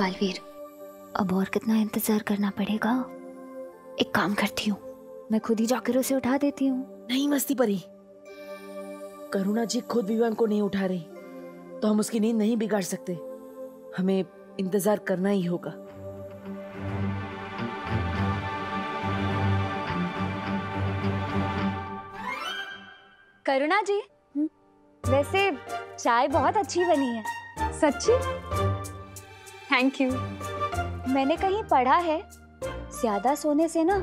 बालवीर, अब और कितना इंतजार करना पड़ेगा। एक काम करती हूँ, मैं खुद ही जाकर उसे उठा देती हूँ। नहीं मस्ती परी, करुणा जी खुद विवान को नहीं उठा रही तो हम उसकी नींद नहीं बिगाड़ सकते। हमें इंतजार करना ही होगा। करुणा जी, वैसे चाय बहुत अच्छी बनी है। सच्ची? Thank you. मैंने कहीं पढ़ा है, ज्यादा सोने से ना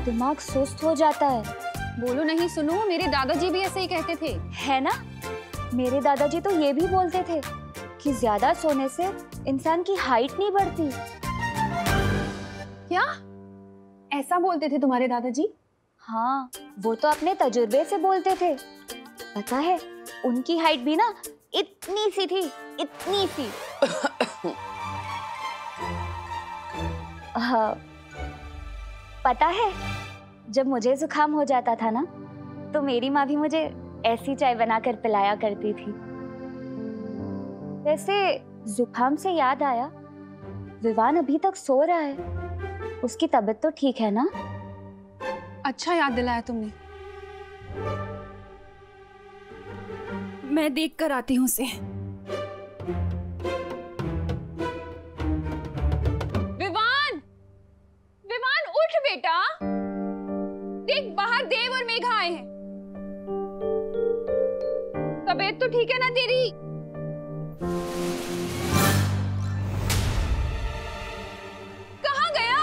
दिमाग सुस्त हो जाता है। बोलो नहीं सुनो, मेरे दादाजी भी ऐसे ही कहते थे। है ना, मेरे दादाजी तो ये भी बोलते थे कि ज्यादा सोने से इंसान की हाइट नहीं बढ़ती। क्या ऐसा बोलते थे तुम्हारे दादाजी? हाँ, वो तो अपने तजुर्बे से बोलते थे। पता है, उनकी हाइट भी ना इतनी सी थी, इतनी सी। हाँ, पता है, जब मुझे जुकाम हो जाता था ना, तो मेरी माँ भी मुझे ऐसी चाय बनाकर पिलाया करती थी। वैसे जुकाम से याद आया, विवान अभी तक सो रहा है। उसकी तबीयत तो ठीक है ना? अच्छा याद दिलाया तुमने। मैं देख कर आती हूँ उसे। विवान, विवान उठ बेटा, देख बाहर देव और मेघा आए हैं। तबीयत तो ठीक है ना तेरी? कहाँ गया?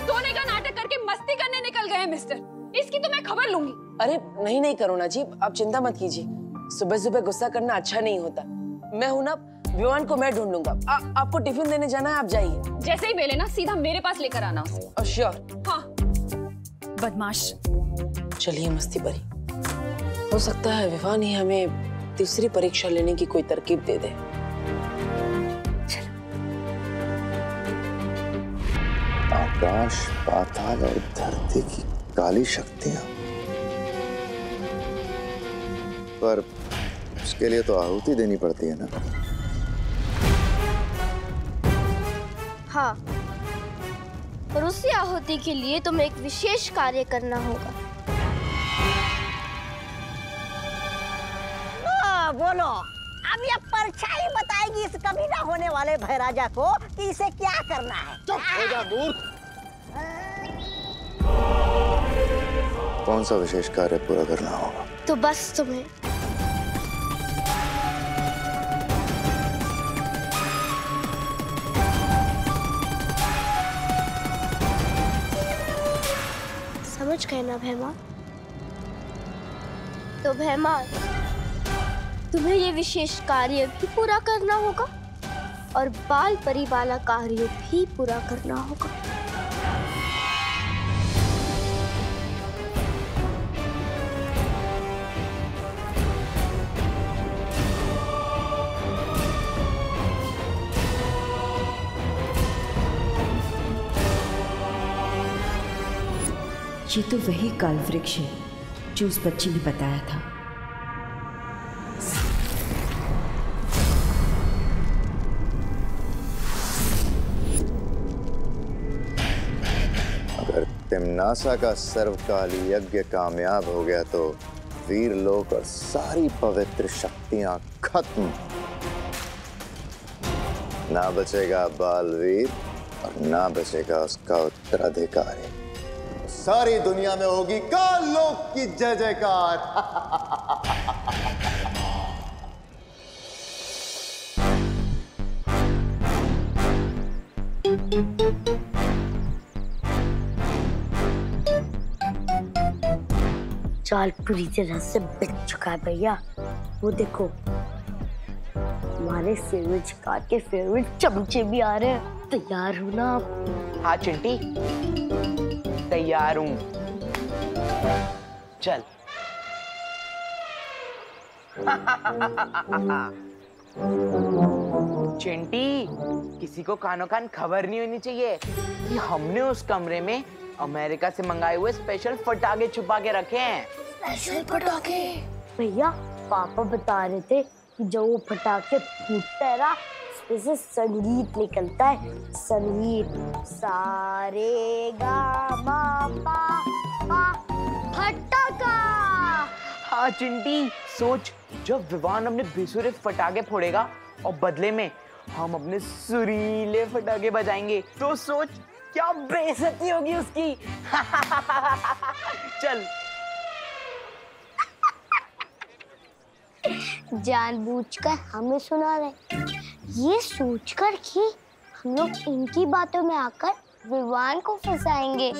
सोने का नाटक करके मस्ती करने निकल गए मिस्टर। इसकी तो मैं खबर लूंगी। अरे नहीं नहीं करुणा जी, आप चिंता मत कीजिए। सुबह सुबह गुस्सा करना अच्छा नहीं होता। मैं हूं ना, विवान को मैं ढूंढ लूंगा। आपको टिफिन देने जाना है, आप जाइए। जैसे ही मिले ना सीधा मेरे पास लेकर आना उसे। श्योर। हाँ। बदमाश। चलिए मस्ती परी, हो सकता है विवान ही हमें तीसरी परीक्षा लेने की कोई तरकीब दे दे। आकाश, पाताल और धरती की काली शक्तियां, पर उसके लिए तो आहुति देनी पड़ती है ना। हाँ, और उसी आहुति के लिए तुम्हें एक विशेष कार्य करना होगा। बोलो, अब ये परछाई बताएगी इस कभी ना होने वाले भैराजा को कि इसे क्या करना है। चुप हो जा मूर्ख। कौन सा विशेष कार्य पूरा करना होगा? तो बस तुम्हें समझ गए ना भैमा? तो भैमा, तुम्हें ये विशेष कार्य भी पूरा करना होगा और बाल परी वाला कार्य भी पूरा करना होगा। ये तो वही काल वृक्ष है जो उस बच्ची ने बताया था। अगर तिम्नासा का सर्वकाल यज्ञ कामयाब हो गया तो वीर लोक और सारी पवित्र शक्तियां खत्म। ना बचेगा बालवीर और ना बचेगा उसका उत्तराधिकारी। सारी दुनिया में होगी काल लोक की जय जयकार। चाल पूरी तरह से बिक चुका है भैया। वो देखो, हमारे फेवरेट शिकार के फेवरेट चमचे भी आ रहे हैं। तैयार हो ना आप? हाँ चिंटी, तैयार हूँ। चल। चिंटी, किसी को कानो कान खबर नहीं होनी चाहिए कि हमने उस कमरे में अमेरिका से मंगाए हुए स्पेशल पटाखे छुपा के रखे हैं। स्पेशल पटाखे? भैया पापा बता रहे थे कि जब वो पटाखे फूटता है ना, उसमें से संगीत निकलता है। संगीत सारे गा मा पा पा फटाका। हाँ चिंटी, सोच जब विवान अपने बेसुरे फटाके फोड़ेगा और बदले में हम अपने सुरीले फटाके बजाएंगे, तो सोच क्या बेइज्जती होगी उसकी। चल। जानबूझकर हमें सुना रहे, ये सोचकर कि हम लोग इनकी बातों में आकर विवान को फंसाएंगे।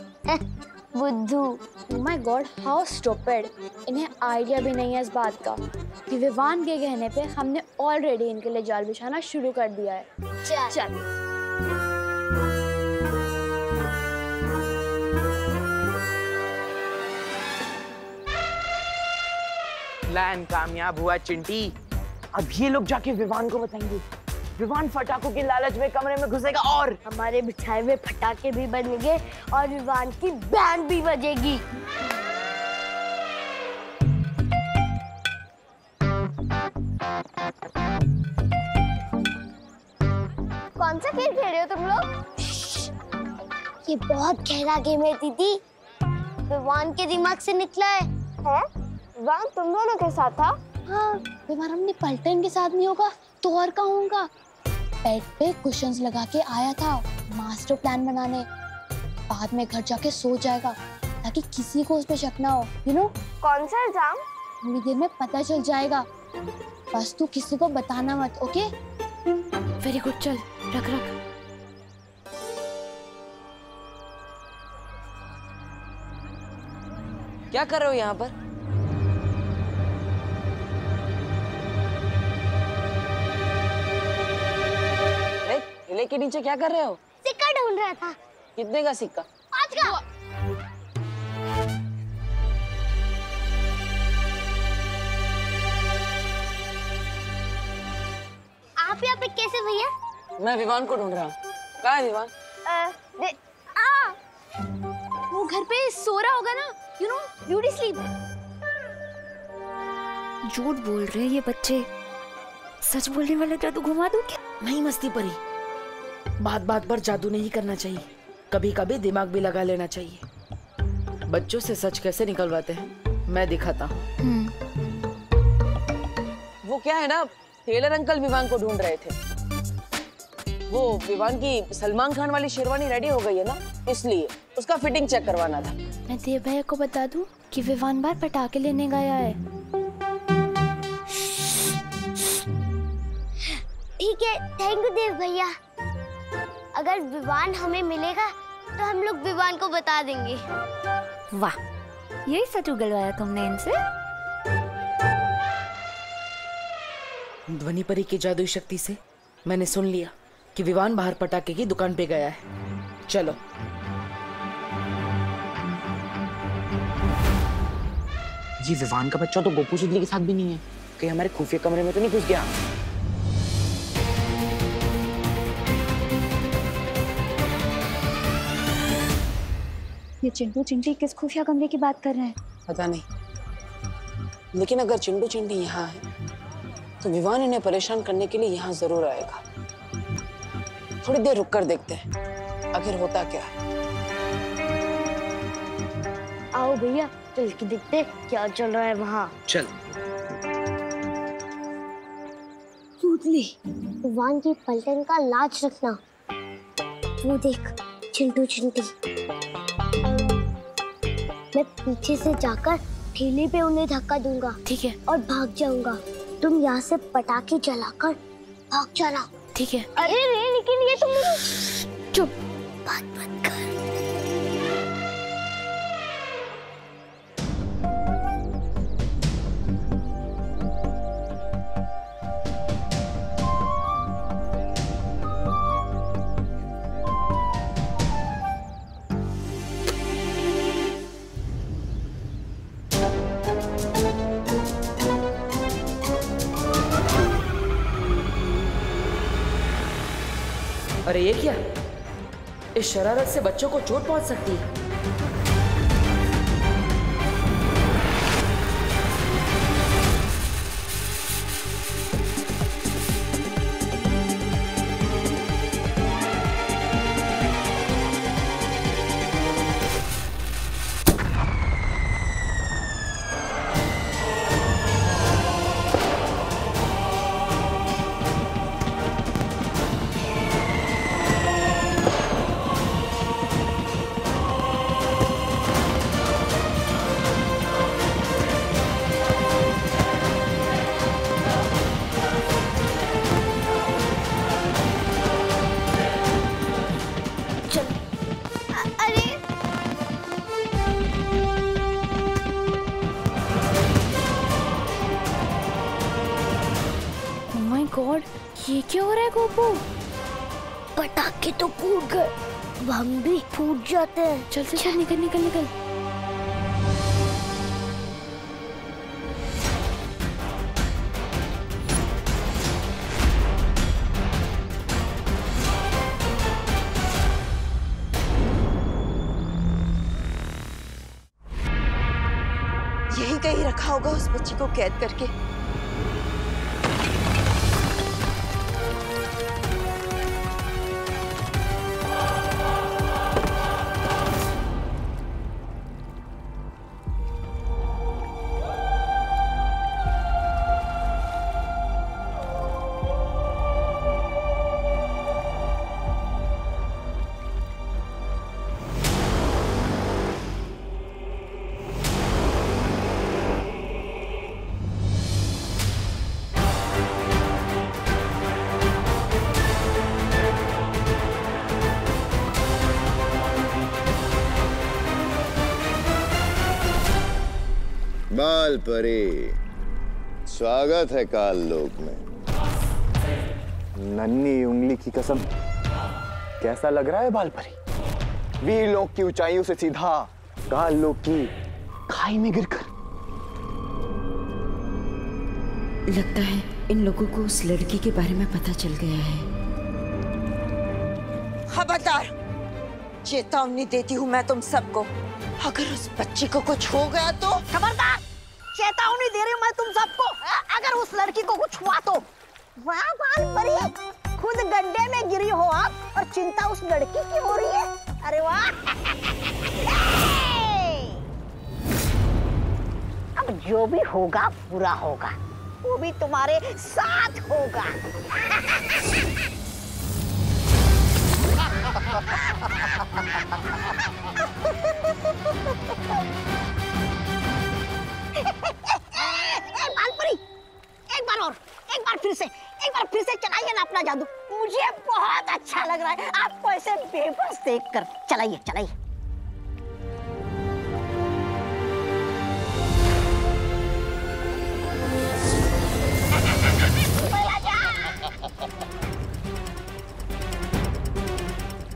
बुद्धू। Oh my God, how stupid! इन्हें आइडिया भी नहीं है इस बात का कि विवान के कहने पे हमने ऑलरेडी इनके लिए जाल बिछाना शुरू कर दिया है। चल। प्लान कामयाब हुआ चिंटी। अब ये लोग जाके विवान को बताएंगे। विवान फटाकों के लालच में कमरे में घुसेगा और हमारे बिछाए हुए फटाके भी बनेंगे और विवान की बैंड भी बजेगी। कौन सा खेल खेल रहे हो तुम लोग? ये बहुत गहरा गेम है दीदी, विवान के दिमाग से निकला है। विवान तुम दोनों के साथ था? हाँ, विवान अपनी पलटन के साथ नहीं होगा तो और कहाँ होगा? बेड पे कुशन्स लगा के आया था मास्टर प्लान बनाने, बाद में घर जाके सो जाएगा ताकि किसी को उस पे शक ना हो। यू नो कौन सा एग्जाम? थोड़ी देर में पता चल जाएगा, बस तू किसी को बताना मत, ओके? वेरी गुड, चल रख। क्या कर रहे हो यहाँ पर? किले के नीचे क्या कर रहे हो? सिक्का ढूंढ रहा था। कितने का सिक्का? 5 का। आप यहाँ पे कैसे भैया? मैं विवान को ढूंढ रहा हूँ। कहाँ है विवान? वो घर पे सो रहा होगा ना, यू नो, ब्यूटी स्लीप। झूठ बोल रहे हैं ये बच्चे, सच बोलने वाले जादू घुमा दूं क्या? नहीं मस्ती परी, बात बात पर जादू नहीं करना चाहिए, कभी कभी दिमाग भी लगा लेना चाहिए। बच्चों से सच कैसे निकलवाते हैं मैं दिखाता हूँ। वो क्या है ना, टेलर अंकल विवान को ढूंढ रहे थे। वो विवान की सलमान खान वाली शेरवानी रेडी हो गई है ना, इसलिए उसका फिटिंग चेक करवाना था। मैं देव भैया को बता दूं कि विवान बार पटाखे लेने गया है। ठीक है, थैंक यू देव भैया। अगर विवान हमें मिलेगा तो हम लोग विवान को बता देंगे। वाह, यही सच उगलवाया तुमने इनसे? ध्वनि परी की जादुई शक्ति से मैंने सुन लिया कि विवान बाहर पटाखे की दुकान पे गया है। चलो। जी विवान का बच्चा तो गोपू सुदली के साथ भी नहीं है, कहीं हमारे खुफिया कमरे में तो नहीं घुस गया? ये चिंटू चिंटी किस खुफिया कमरे की बात कर रहे हैं? पता नहीं, लेकिन अगर चिंटू चिंटी यहाँ है तो विवान इन्हें परेशान करने के लिए यहाँ जरूर आएगा। थोड़ी देर रुक कर देखते हैं आखिर होता क्या है। आओ भैया, चल के देखते क्या चल रहा है वहाँ। चल। सूतली, विवान की पलटन का लाज रखना। वो देख चिंटू चिंटी। मैं पीछे से जाकर ठेले पे उन्हें धक्का दूंगा, ठीक है? और भाग जाऊंगा। तुम यहाँ से पटाखे जलाकर भाग जाना, ठीक है? अरे रे, लेकिन ये तुम चुप, बात मत कर। अरे ये क्या? इस शरारत से बच्चों को चोट पहुंच सकती है। ये क्या हो रहा है गोपू? पटाखे तो फूट गए, अब हम भी फूट जाते हैं। चल चल चल, निकल निकल निकल। यही कहीं रखा होगा उस बच्ची को कैद करके। बाल परी, स्वागत है काल लोक में। नन्ही उंगली की कसम, कैसा लग रहा है बाल परी? वीर लोक की ऊंचाइयों से सीधा काल लोक की खाई में गिरकर। लगता है इन लोगों को उस लड़की के बारे में पता चल गया है। खबरदार, चेतावनी देती हूँ मैं तुम सबको, अगर उस बच्ची को कुछ हो गया तो। खबरदार, चेतावनी दे रही हूँ मैं तुम सबको, अगर उस लड़की को कुछ हुआ तो। वाह बाल परी, खुद गड्ढे में गिरी हो आप और चिंता उस लड़की की हो रही है। अरे वाह। अब जो भी होगा बुरा होगा, वो भी तुम्हारे साथ होगा। बालपरी, एक बार फिर से चलाइए ना अपना जादू। मुझे बहुत अच्छा लग रहा है आपको ऐसे बेबस देखकर। चलाइए चलाइए।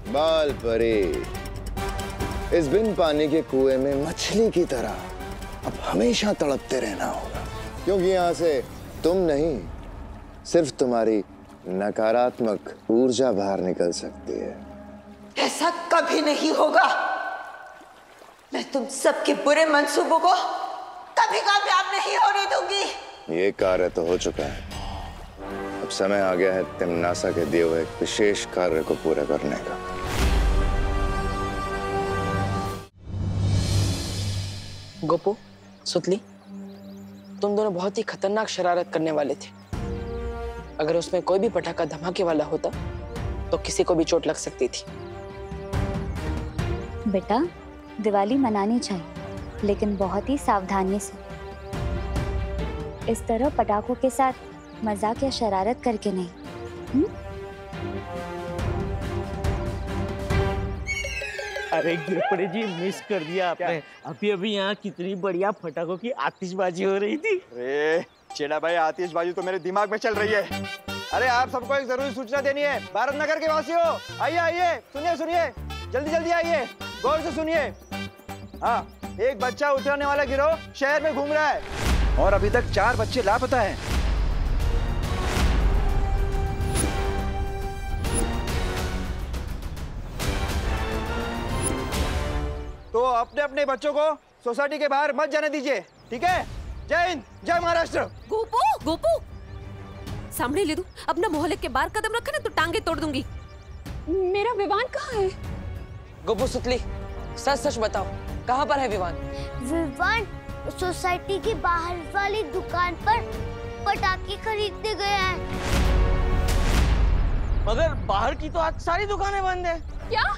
बाल परी, इस बिन पानी के कुएं में मछली की तरह अब हमेशा तड़पते रहना होगा, क्योंकि यहाँ से तुम नहीं, सिर्फ तुम्हारी नकारात्मक ऊर्जा बाहर निकल सकती है। ऐसा कभी नहीं होगा। मैं तुम सबके बुरे मंसूबों को कभी कामयाब नहीं होने दूंगी। ये कार्य तो हो चुका है, अब समय आ गया है तिम्नासा के दिए हुए एक विशेष कार्य को पूरा करने का। गोपू, सुतली, तुम दोनों बहुत ही खतरनाक शरारत करने वाले थे। अगर उसमें कोई भी पटाखा धमाके वाला होता तो किसी को भी चोट लग सकती थी। बेटा, दिवाली मनानी चाहिए, लेकिन बहुत ही सावधानी से। इस तरह पटाखों के साथ मजाक या शरारत करके नहीं। अरे गिरपड़े जी, मिस कर दिया आपने। अभी अभी यहाँ कितनी बढ़िया पटाखों की आतिशबाजी हो रही थी। अरे चेला भाई, आतिशबाजी तो मेरे दिमाग में चल रही है। अरे आप सबको एक जरूरी सूचना देनी है। भारत नगर के वासियों, आइए आइए, सुनिए सुनिए, जल्दी जल्दी आइए, गौर से सुनिए। हाँ, एक बच्चा उतरने वाला गिरोह शहर में घूम रहा है और अभी तक 4 बच्चे लापता हैं। तो अपने अपने बच्चों को सोसाइटी के बाहर मत जाने दीजिए, ठीक है? जय हिंद, जय महाराष्ट्र। गोपू, गोपू, सामने ले दू। अपना मोहल्ले के बाहर कदम रखा ना तो टांगे तोड़ दूंगी। मेरा विवान कहाँ है? गोपू, सुतली, सच सच बताओ, कहाँ पर है विवान? विवान सोसाइटी की बाहर वाली दुकान पर पटाखे खरीदने गया है। मगर बाहर की तो आज सारी दुकानें बंद है। क्या?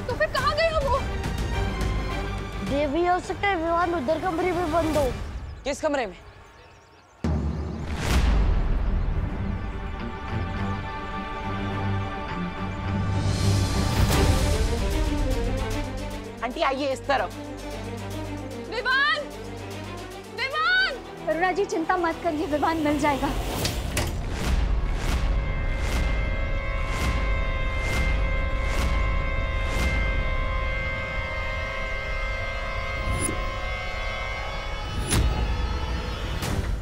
तो फिर कहाँ गया वो? ये भी हो सकता है विवान उधर कमरे में बंद हो। किस कमरे में? आंटी आइए इस तरफ। विवान! करुणा जी चिंता मत करिए, विवान मिल जाएगा।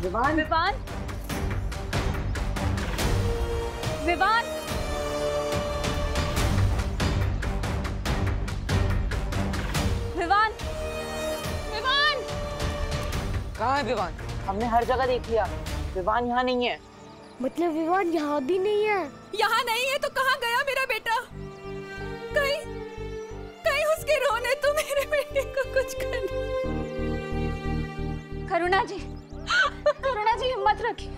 विवान विवान विवान विवान विवान कहाँ है विवान? हमने हर जगह देख लिया, विवान यहाँ नहीं है। मतलब विवान यहाँ भी नहीं है? यहाँ नहीं है तो कहाँ गया मेरा बेटा? कहीं कहीं उसके रोने तो मेरे बेटे को कुछ कर। करुणा जी हिम्मत रखिए,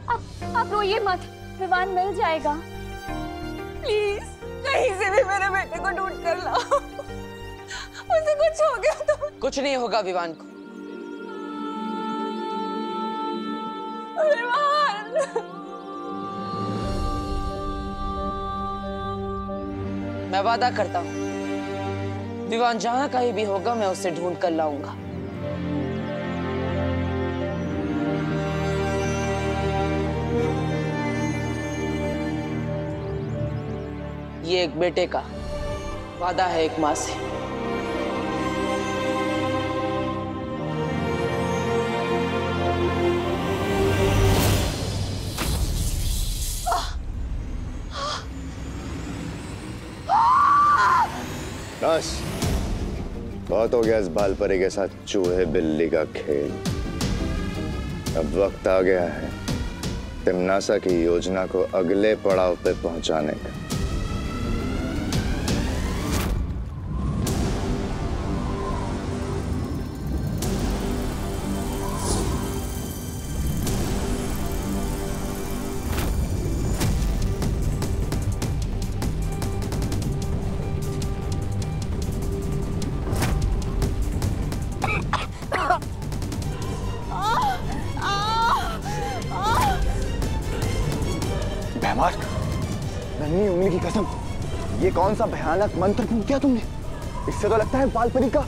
आप रोइए मत, विवान मिल जाएगा। प्लीज कहीं से भी मेरे बेटे को ढूंढ कर लाओ, उसे कुछ हो गया तो। कुछ नहीं होगा विवान को। विवान मैं वादा करता हूँ, विवान जहाँ कहीं भी होगा मैं उसे ढूंढ कर लाऊंगा। ये एक बेटे का वादा है एक माँ से। बस बहुत हो गया इस बालपरी के साथ चूहे बिल्ली का खेल। अब वक्त आ गया है तिम्नासा की योजना को अगले पड़ाव पे पहुंचाने का। नन्ही उंगली की कसम, ये कौन सा भयानक मंत्र फूंक दिया तुमने? इससे तो लगता है बालपरी का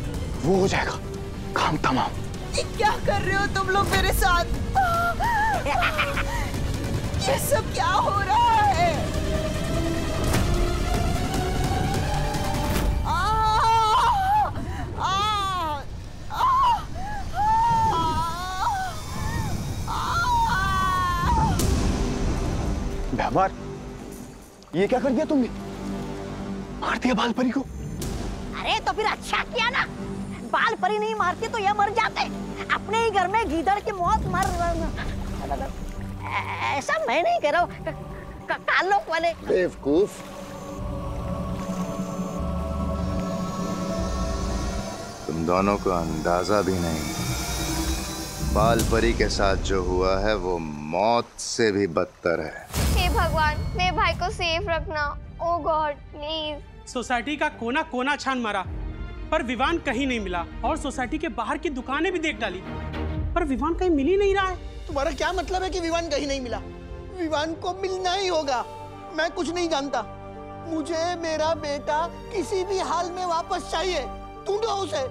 वो हो जाएगा काम तमाम। क्या कर रहे हो तुम लोग मेरे साथ? ये सब क्या हो रहा है? भैमार, ये क्या कर दिया तुमने? मार दिया बालपरी को? अरे तो फिर अच्छा किया ना, बालपरी नहीं मारती तो ये मर जाते। अपने ही घर में गीदड़ की मौत मर। ऐसा मैं नहीं कह रहा हूँ, कालोक वाले बेवकूफ। तुम दोनों को अंदाजा भी नहीं, बालपरी के साथ जो हुआ है वो मौत से भी बदतर है। हे भगवान, मेरे भाई को सेफ रखना। ओ गॉड प्लीज। सोसाइटी का कोना कोना छान मारा पर विवान कहीं नहीं मिला, और सोसाइटी के बाहर की दुकानें भी देख डाली पर विवान कहीं मिल ही नहीं रहा है। तुम्हारा क्या मतलब है कि विवान कहीं नहीं मिला? विवान को मिलना ही होगा। मैं कुछ नहीं जानता, मुझे मेरा बेटा किसी भी हाल में वापस चाहिए। ढूंढो उसे।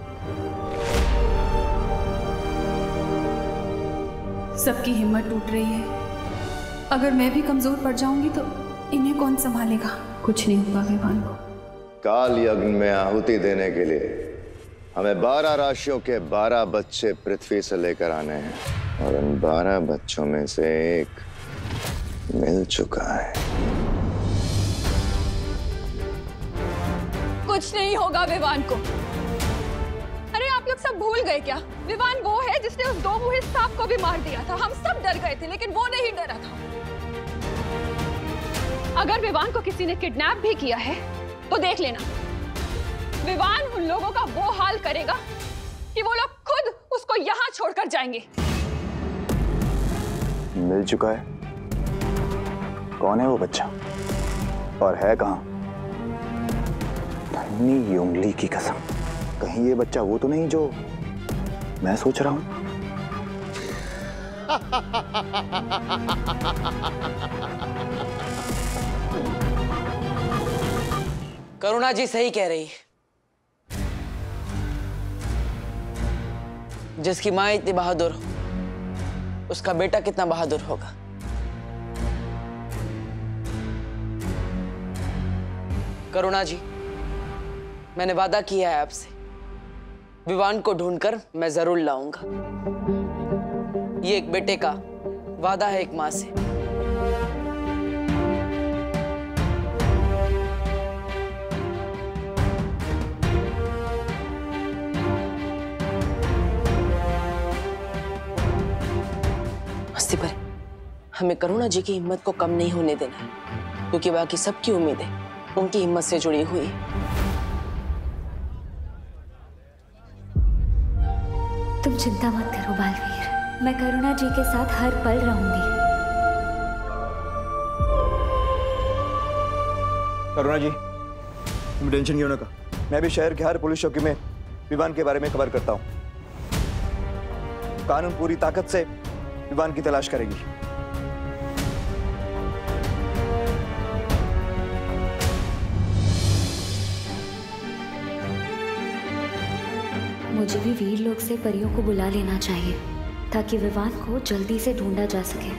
सबकी हिम्मत टूट रही है। अगर मैं भी कमजोर पड़ जाऊंगी तो इन्हें कौन संभालेगा? कुछ नहीं होगा विवान को। काल यज्ञ में आहुति देने के लिए हमें 12 राशियों के 12 बच्चे पृथ्वी से लेकर आने हैं, और उन 12 बच्चों में से एक मिल चुका है। कुछ नहीं होगा विवान को। अरे आप लोग सब भूल गए क्या? विवान वो है जिसने उस 2 मुंही सांप को भी मार दिया था। हम सब डर गए थे लेकिन वो नहीं डरा था। अगर विवान को किसी ने किडनैप भी किया है तो देख लेना, विवान उन लोगों का वो हाल करेगा कि वो लोग खुद उसको यहाँ छोड़कर जाएंगे। मिल चुका है? कौन है वो बच्चा और है कहाँ? नन्ही उंगली की कसम, कहीं ये बच्चा वो तो नहीं जो मैं सोच रहा हूं? करुणा जी सही कह रही है। जिसकी माँ इतनी बहादुर हो उसका बेटा कितना बहादुर होगा। करुणा जी, मैंने वादा किया है आपसे, विवान को ढूंढकर मैं जरूर लाऊंगा। ये एक बेटे का वादा है एक मां से। मस्ती पर हमें करुणा जी की हिम्मत को कम नहीं होने देना है, क्योंकि बाकी सबकी उम्मीदें उनकी हिम्मत से जुड़ी हुई है। तुम चिंता मत करो बालवीर, मैं करुणा जी के साथ हर पल रहूंगी। करुणा जी, तुम टेंशन क्यों ना का, मैं भी शहर के हर पुलिस चौकी में विवान के बारे में खबर करता हूँ। कानून पूरी ताकत से विवान की तलाश करेगी। मुझे भी वीर लोग से परियों को बुला लेना चाहिए ताकि विवान को जल्दी से ढूंढा जा सके।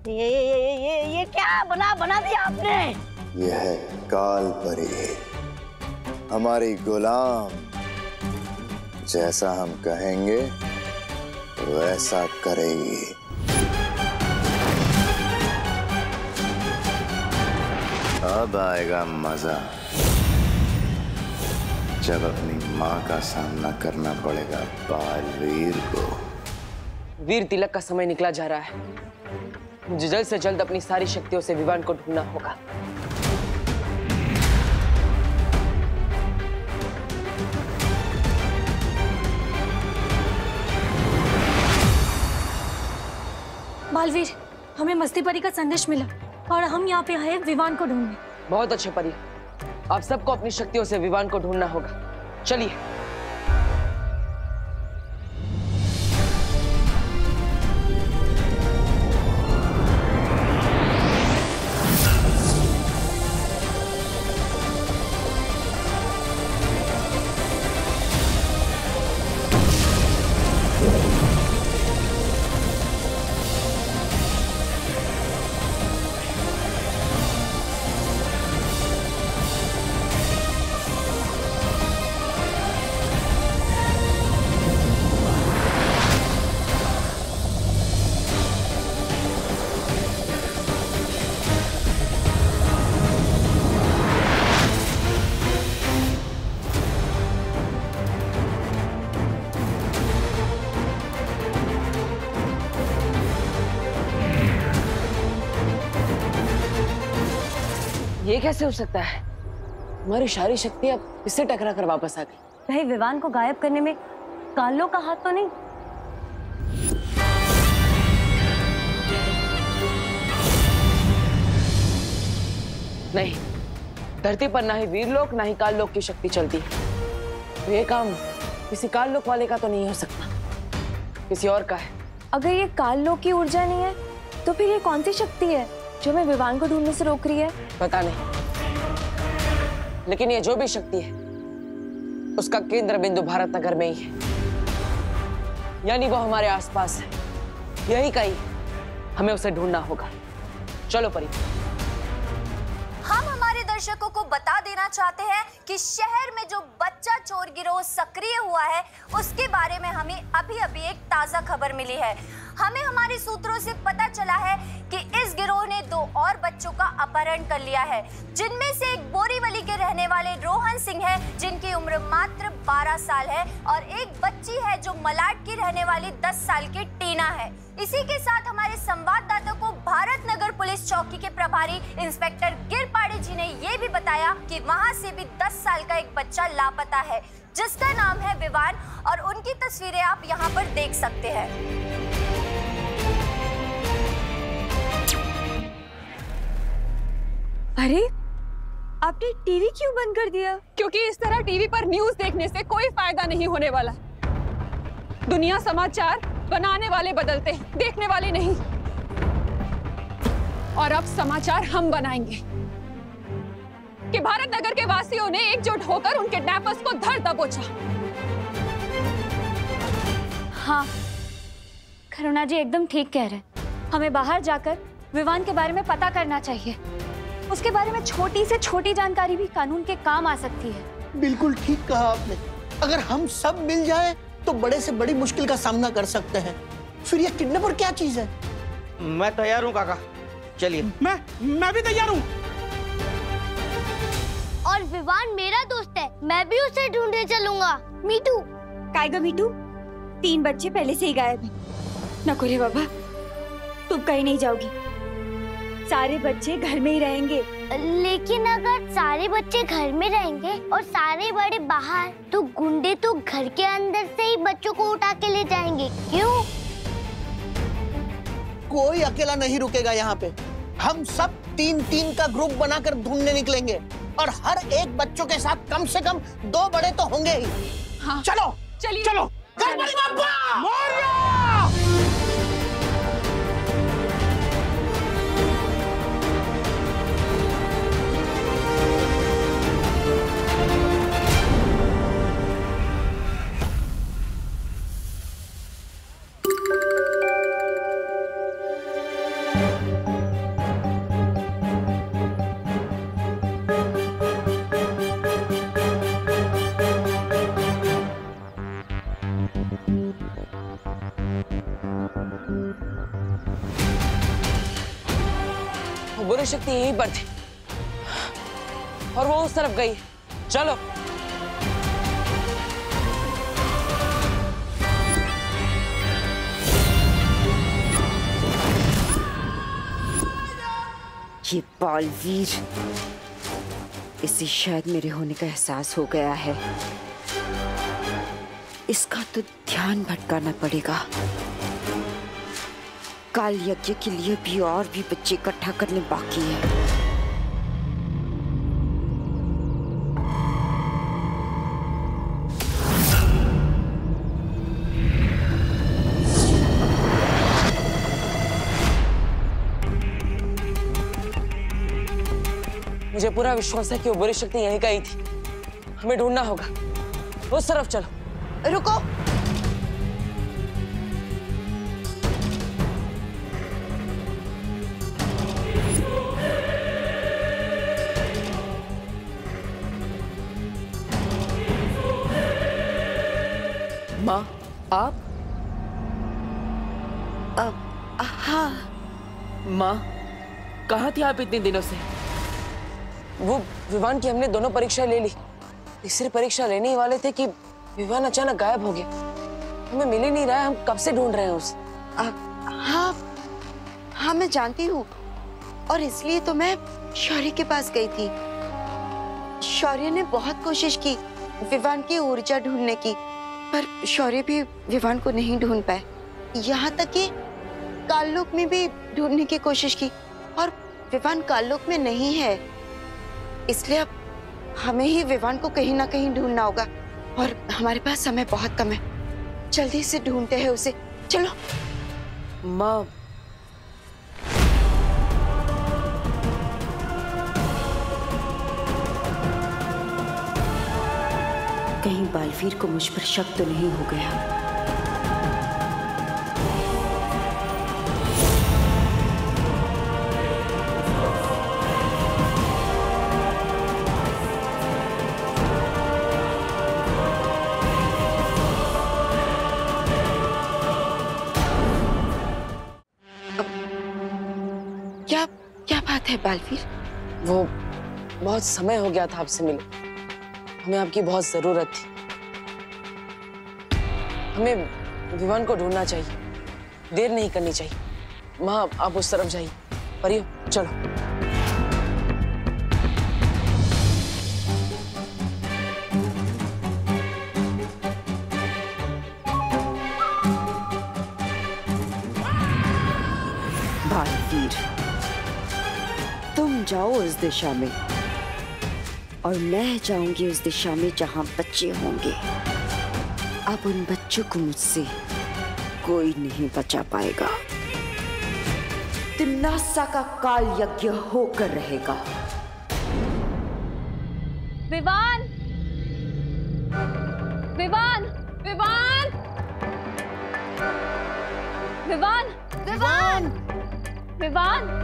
ये क्या बना दिया आपने? यह है काल परी, हमारी गुलाम। जैसा हम कहेंगे वैसा करेगी। अब आएगा मजा, जब अपनी माँ का सामना करना पड़ेगा बालवीर को। वीर तिलक का समय निकला जा रहा है। मुझे जल्द से जल्द अपनी सारी शक्तियों से विवान को ढूंढना होगा। बालवीर, हमें मस्ती परी का संदेश मिला और हम यहाँ पे आए विवान को ढूंढने। बहुत अच्छे परी, आप सबको अपनी शक्तियों से विवान को ढूंढना होगा। चलिए। ये कैसे हो सकता है? हमारी सारी शक्ति अब इससे टकरा कर वापस आ गई। कहीं विवान को गायब करने में कालो का हाथ तो नहीं? नहीं, धरती पर ना ही वीरलोक ना ही काललोक की शक्ति चलती है। तो ये काम किसी काललोक वाले का तो नहीं हो सकता, किसी और का है। अगर ये काललोक की ऊर्जा नहीं है तो फिर ये कौन सी शक्ति है जो हमें विवान को ढूंढने से रोक रही है? पता नहीं, लेकिन ये जो भी शक्ति है उसका केंद्र बिंदु भारत नगर में ही है, यानी वो हमारे आसपास है। यही कहीं हमें उसे ढूंढना होगा। चलो परी। हम हमारे दर्शकों को बता देना चाहते हैं कि शहर में जो बच्चा चोर गिरोह सक्रिय हुआ है उसके बारे में हमें अभी एक ताजा खबर मिली है। हमें हमारे सूत्रों से पता चला है कि इस गिरोह ने 2 और बच्चों का अपहरण कर लिया है, जिनमें से एक बोरीवली के रहने वाले रोहन सिंह है जिनकी उम्र मात्र 12 साल है और एक बच्ची है जो मलाड की रहने वाली 10 साल की टीना है। इसी के साथ हमारे संवाददाता को भारत नगर पुलिस चौकी के प्रभारी इंस्पेक्टर गिरपाड़ी जी ने ये भी बताया कि वहां से भी 10 साल का एक बच्चा लापता है जिसका नाम है विवान और उनकी तस्वीरें आप यहाँ पर देख सकते हैं। अरे आपने टीवी क्यों बंद कर दिया? क्योंकि इस तरह टीवी पर न्यूज़ देखने से कोई फायदा नहीं होने वाला। दुनिया समाचार बनाने वाले बदलते हैं, देखने वाले नहीं। और अब समाचार हम बनाएंगे कि भारत नगर के वासियों ने एकजुट होकर उन किडनैपर्स को धर दबोचा। हाँ, करुणा जी एकदम ठीक कह रहे हैं। हमें बाहर जाकर विवान के बारे में पता करना चाहिए। उसके बारे में छोटी से छोटी जानकारी भी कानून के काम आ सकती है। बिल्कुल ठीक कहा आपने। अगर हम सब मिल जाएं तो बड़े से बड़ी मुश्किल का सामना कर सकते हैं। फिर ये किडनैपर क्या चीज है? मैं तैयार हूँ काका, चलिए। मैं भी तैयार हूँ। और विवान मेरा दोस्त है, मैं भी उसे ढूंढने चलूंगा। मीठू। कायगा मीठू, 3 बच्चे पहले से ही गायब हैं। नको रे बाबा, तुम कहीं नहीं जाओगी। सारे बच्चे घर में ही रहेंगे। लेकिन अगर सारे बच्चे घर में रहेंगे और सारे बड़े बाहर, तो गुंडे तो घर के अंदर से ही बच्चों को उठा के ले जाएंगे। क्यों? कोई अकेला नहीं रुकेगा यहाँ पे। हम सब 3-3 का ग्रुप बनाकर ढूंढने निकलेंगे और हर एक बच्चों के साथ कम से कम 2 बड़े तो होंगे ही। हाँ। चलो चलिए, चलो। गणपति बप्पा मोरया! बुरी शक्ति यहीं पर थी और वो उस तरफ गई। चलो। ये बालवीर, इसे शायद मेरे होने का एहसास हो गया है। इसका तो ध्यान भटकाना पड़ेगा। काल यज्ञ के लिए भी और भी बच्चे इकट्ठा करने बाकी है। मुझे पूरा विश्वास है कि वो बुरी शक्ति यहीं कहीं थी। हमें ढूंढना होगा। उस तरफ चलो। रुको। माँ, आप? हाँ। माँ, कहाँ थी आप इतने दिनों से? वो विवान की हमने दोनों परीक्षा ले ली। तीसरी परीक्षा लेने ही वाले थे कि विवान अचानक गायब हो गया। हमें मिल ही नहीं रहा है। हम कब से ढूंढ रहे हैं उसे। हाँ मैं जानती हूँ और इसलिए तो मैं शौर्य के पास गई थी। शौर्य ने बहुत कोशिश की विवान की ऊर्जा ढूंढने की, पर शौर्य भी विवान को नहीं ढूंढ पाए। यहाँ तक कि काललोक में भी ढूंढने की कोशिश की और विवान काललोक में नहीं है। इसलिए अब हमें ही विवान को कहीं ना कहीं ढूंढना होगा और हमारे पास समय बहुत कम है। जल्दी से ढूंढते हैं उसे। चलो। माँ, कहीं बालवीर को मुझ पर शक तो नहीं हो गया? क्या क्या बात है बालवीर? वो बहुत समय हो गया था आपसे मिले, हमें आपकी बहुत जरूरत थी। हमें विवान को ढूंढना चाहिए, देर नहीं करनी चाहिए। माँ आप उस तरफ जाइए। परियो चलो। बालवीर, तुम जाओ उस दिशा में और मैं जाऊंगी उस दिशा में जहां बच्चे होंगे। अब उन बच्चों को मुझसे कोई नहीं बचा पाएगा। तिम्नासा का काल यज्ञ होकर रहेगा। विवान, विवान, विवान, विवान, विवान, विवान।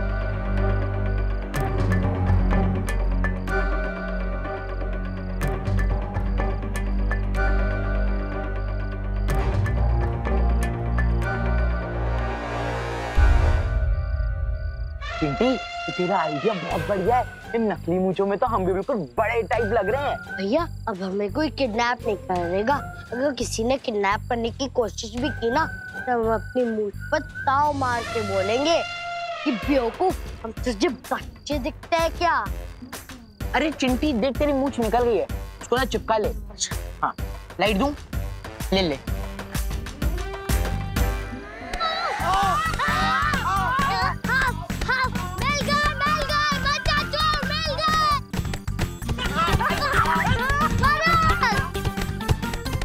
चिंटी, तेरा आइडिया बहुत बढ़िया है। इन नकली मूंछों में तो हम भी बिल्कुल बड़े टाइप लग रहे हैं। भैया अब हमें कोई किडनैप नहीं करेगा। अगर किसी ने किडनैप करने की कोशिश भी की ना तो हम अपनी मूंछ पर ताव मार के बोलेंगे कि बेवकूफ, हम तुझे बच्चे दिखते हैं क्या? अरे चिंटी देख, तेरी मूंछ निकल गई है, उसको ना चिपका ले। हाँ, लाइट दूं? ले ले।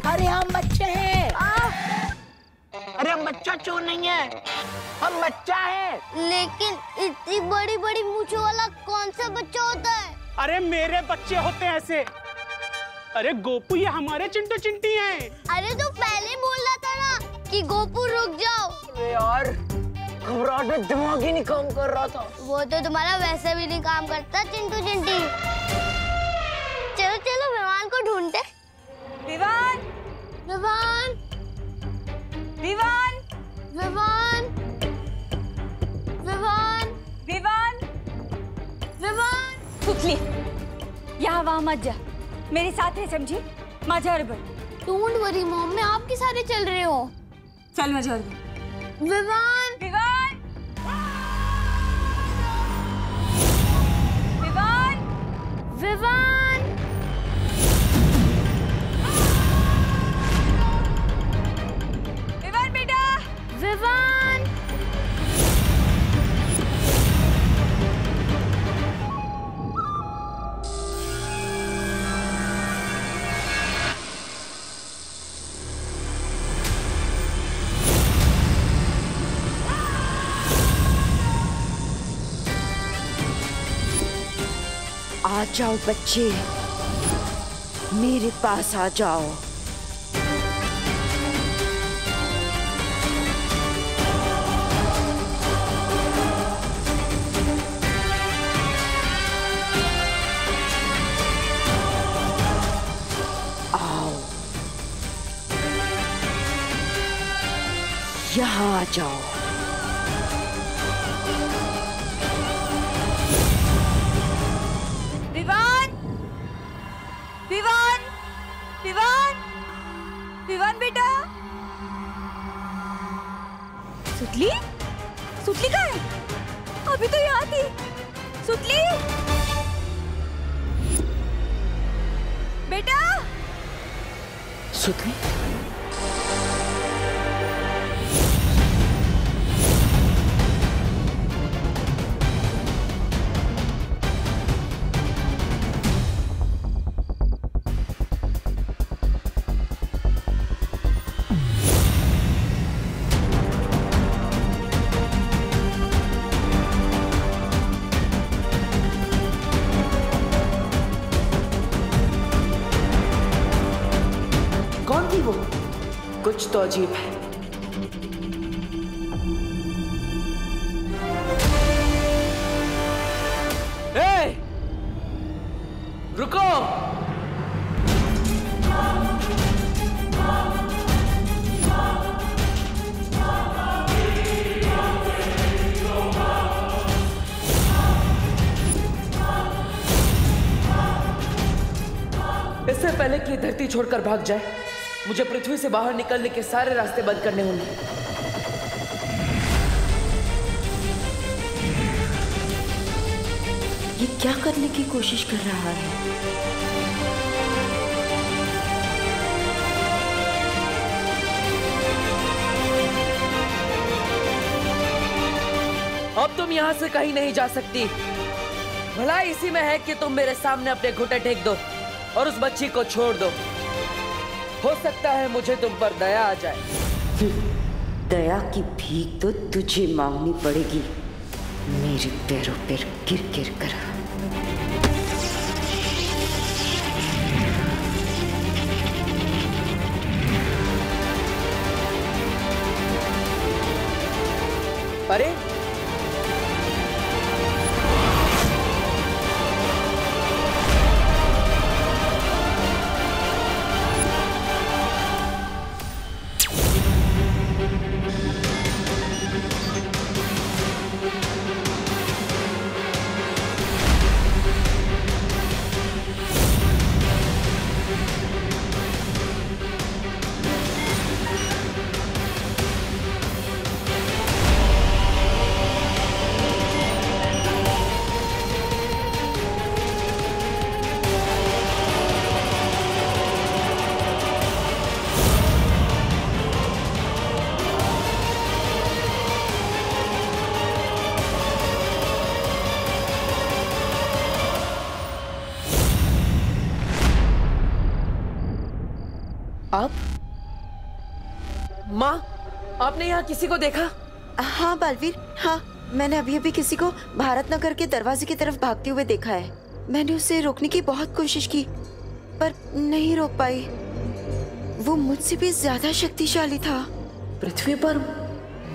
अरे हम बच्चे हैं। अरे हम बच्चा चोर नहीं है, हम बच्चा है। लेकिन इतनी बड़ी बड़ी मूंछों वाला कौन सा बच्चा होता है? अरे मेरे बच्चे होते हैं ऐसे। अरे गोपू, ये हमारे चिंटू चिंटी हैं। अरे तो पहले बोला था ना कि गोपू रुक जाओ। अरे यार, घबराहट में दिमाग ही नहीं काम कर रहा था। वो तो तुम्हारा वैसे भी नहीं काम करता चिंटू चिंटी। चलो चलो विवान को ढूंढते। विवान, विवान, विवान, विवान, विवान, विवान, विवान। सुतली, यहाँ वहाँ मत जा, मेरे साथ है, समझी? माझ्यावर बघ। डोंट वरी मॉम, मैं आपके सारे चल रहे हो। चल माझ्यावर बघ। विवान, विवान, विवान, विवान, विवान बेटा, विवान। आ जाओ बच्चे, मेरे पास आ जाओ। आओ, यहाँ आ जाओ। विवान, विवान, विवान, विवान बेटा। सुतली, सुतली कहाँ है? अभी तो यहाँ थी। सुतली, बेटा। सुतली, कौन थी वो? कुछ तो अजीब है। ए, रुको। पहले कि ये धरती छोड़कर भाग जाए, मुझे पृथ्वी से बाहर निकलने के सारे रास्ते बंद करने होंगे। ये क्या करने की कोशिश कर रहा है? अब तुम यहाँ से कहीं नहीं जा सकती। भलाई इसी में है कि तुम मेरे सामने अपने घुटने टेक दो और उस बच्ची को छोड़ दो। हो सकता है मुझे तुम पर दया आ जाए। दया की भीख तो तुझे मांगनी पड़ेगी, मेरे पैरों पर गिर गिर कर। अरे आप? माँ, आपने यहाँ किसी को देखा? हाँ बालवीर, हाँ मैंने अभी अभी किसी को भारत नगर के दरवाजे की तरफ भागते हुए देखा है। मैंने उसे रोकने की बहुत कोशिश की पर नहीं रोक पाई। वो मुझसे भी ज्यादा शक्तिशाली था। पृथ्वी पर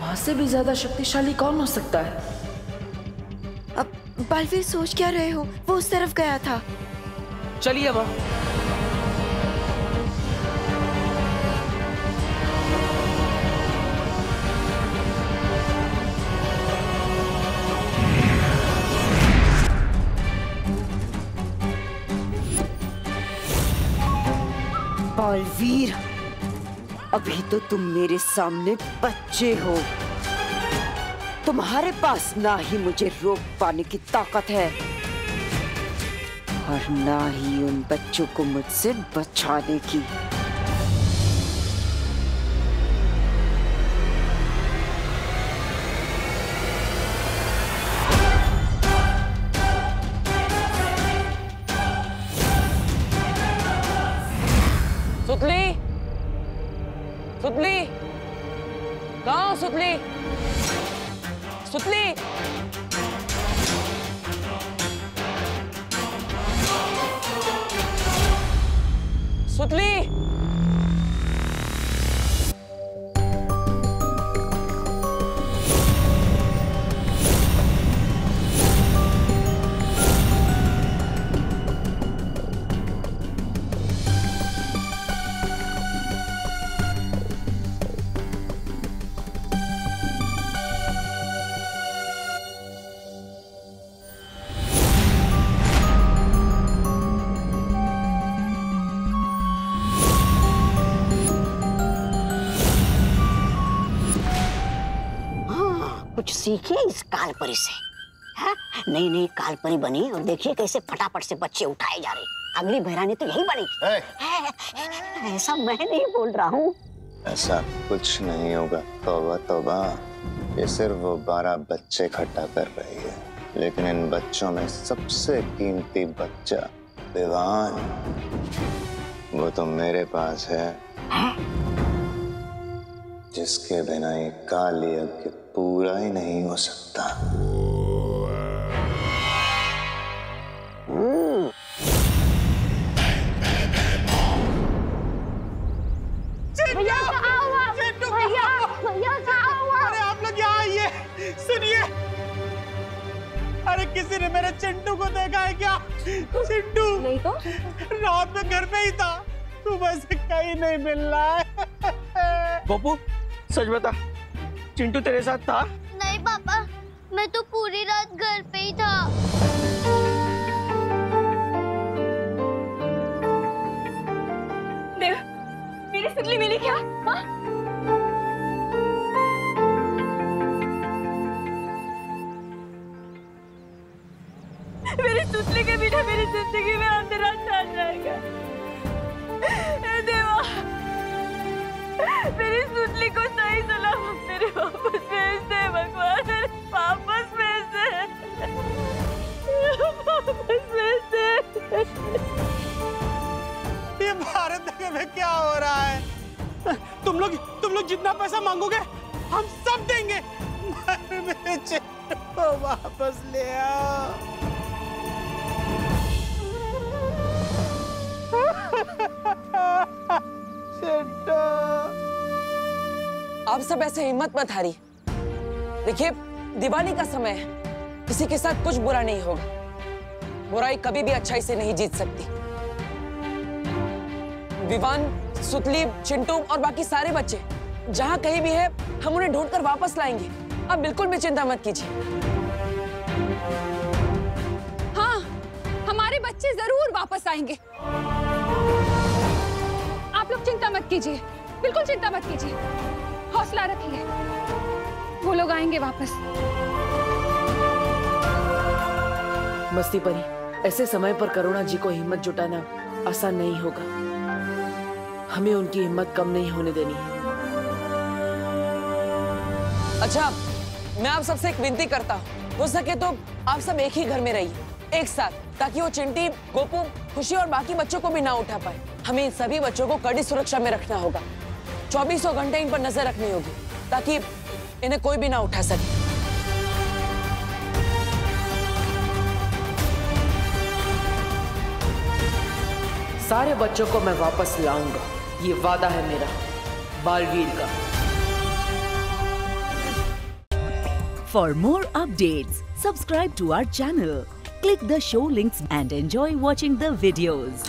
माँ से भी ज्यादा शक्तिशाली कौन हो सकता है? अब बालवीर सोच क्या रहे हो? वो उस तरफ गया था। चलिए माँ। बालवीर, अभी तो तुम मेरे सामने बच्चे हो। तुम्हारे पास ना ही मुझे रोक पाने की ताकत है और ना ही उन बच्चों को मुझसे बचाने की। सुतली, सुतली, कहाँ हो सुतली? सुतली, सुतली। कुछ सीखिए इस कालपरी से। हाँ? नई नई कालपरी बनी और देखिए कैसे फटाफट से बच्चे उठाए जा रहे। अगली बहरानी तो यही बनेगी। ऐसा मैं नहीं बोल रहा हूँ। ऐसा कुछ नहीं होगा। तौबा तौबा, ये सिर्फ वो 12 बच्चे इकट्ठा कर रही है, लेकिन इन बच्चों में सबसे कीमती बच्चा विवान, वो तो मेरे पास है, जिसके बिना ये काल यज्ञ पूरा ही नहीं हो सकता। भैया कहाँ हुआ? भैया कहाँ हुआ? अरे आप लोग यहाँ आइए, सुनिए। अरे किसी ने मेरे चिंटू को देखा है क्या? चिंटू नहीं तो रात में घर पे ही था, सुबह से कहीं नहीं मिल रहा है। बब्बू सच बता, चिंटू तेरे साथ था? नहीं पापा, मैं तो पूरी रात घर पे ही था। सुतली मिली क्या? हाँ? मेरी सुतली के बिना मेरी जिंदगी में अंधेरा छा जाएगा। हे देवा, मेरी सुतली को सही सलामत मेरे वापस भेज दे भगवान, मेरे वापस भेज दे, वापस भेज दे। ये भारत नगर में क्या हो रहा है? तुम लोग जितना पैसा मांगोगे हम सब देंगे, मेरे चिंटू को वापस ले आओ। आप सब ऐसे हिम्मत मत हारी। देखिए, दिवाली का समय है, किसी के साथ कुछ बुरा नहीं होगा। बुराई कभी भी अच्छाई से नहीं जीत सकती। विवान, सुतली, चिंटू और बाकी सारे बच्चे जहां कहीं भी है, हम उन्हें ढूंढकर वापस लाएंगे। आप बिल्कुल भी चिंता मत कीजिए। हाँ, हमारे बच्चे जरूर वापस आएंगे। आप लोग चिंता मत कीजिए, बिल्कुल चिंता मत कीजिए, हौसला रखिए, वो लोग आएंगे वापस। मस्ती परी, ऐसे समय पर करुणा जी को हिम्मत जुटाना आसान नहीं होगा। हमें उनकी हिम्मत कम नहीं होने देनी है। अच्छा, मैं आप सबसे एक विनती करता हूँ, हो सके तो आप सब एक ही घर में रहिए, एक साथ, ताकि वो चिंटी, गोपू, खुशी और बाकी बच्चों को भी ना उठा पाए। हमें इन सभी बच्चों को कड़ी सुरक्षा में रखना होगा। 24 घंटे इन पर नजर रखनी होगी, ताकि इन्हें कोई भी ना उठा सके। सारे बच्चों को मैं वापस लाऊंगा, ये वादा है मेरा बालवीर का। For more updates, subscribe to our channel, click the show links and enjoy watching the videos.